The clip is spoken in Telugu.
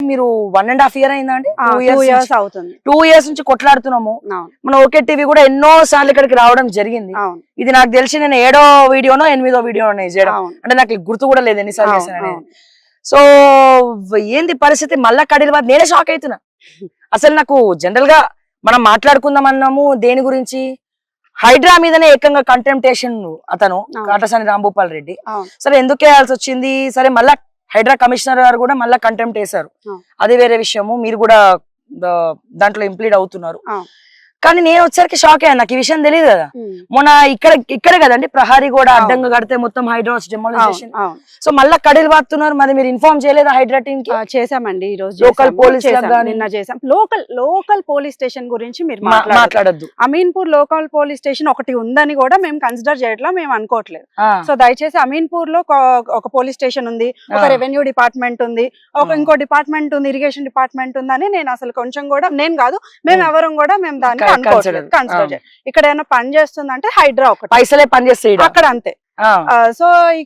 మీరు 1.5 year అయిందా అండి? 2 years అవుతుంది. 2 years నుంచి కొట్లాడుతున్నాము. మన ఓకే టీవీ కూడా ఎన్నో సార్లు ఇక్కడికి రావడం జరిగింది. ఇది నాకు తెలిసి నేను 7వ వీడియోనో 8వ వీడియోనో చేయడం, అంటే నాకు గుర్తు కూడా లేదు ఎన్నిసార్లు చేశాను. సో ఏంది పరిస్థితి? మళ్ళా కడిల్వాద్ నేనే షాక్ అవుతున్నా. అసలు నాకు జనరల్ గా మనం మాట్లాడుకుందాం అన్నాము దేని గురించి, హైడ్రా మీదనే ఏకంగా కంటెంప్టేషన్ అతను కాటసాని రాంభూపాల్ రెడ్డి. సరే ఎందుకు వేయాల్సి వచ్చింది? సరే మళ్ళా హైడ్రా కమిషనర్ గారు కూడా మళ్ళా కంటెంప్ట్ వేశారు, అది వేరే విషయము. మీరు కూడా దాంట్లో ఇంప్లీడ్ అవుతున్నారు. కానీ నేను వచ్చరికి షాక్ అయ్యాను, నాకు ఈ విషయం తెలియదు కదా. మొన్న ఇక్కడే కదండి ప్రహారీ కూడా అడ్డంగా కడితే మొత్తం హైడ్రా డెమాలిషన్. సో మళ్ళా కడిలు వాడుతున్నారు, మరి మీరు ఇన్ఫార్మ్ చేయలేదా హైడ్రా టీమ్ కి? చేసామండి, ఈ రోజు లోకల్ పోలీస్ నిన్న చేసాం. లోకల్ పోలీస్ స్టేషన్ గురించి మీరు మాట్లాడద్దు. అమీన్పూర్ లోకల్ పోలీస్ స్టేషన్ ఒకటి ఉందని కూడా మేము కన్సిడర్ చేయట్లా, మేము అనుకోవట్లేదు. సో దయచేసి అమీన్పూర్ లో ఒక పోలీస్ స్టేషన్ ఉంది, ఒక రెవెన్యూ డిపార్ట్మెంట్ ఉంది, ఇంకో డిపార్ట్మెంట్ ఉంది, ఇరిగేషన్ డిపార్ట్మెంట్ ఉందని నేను అసలు కొంచెం కూడా, నేను కాదు మేము ఎవరం కూడా మేము దాన్ని కన్సిడర్. ఇక్కడ ఏమైనా పని చేస్తుందంటే హైడ్రా ఒకటి, పైసలే పని చేస్తాయి అక్కడ అంతే. సో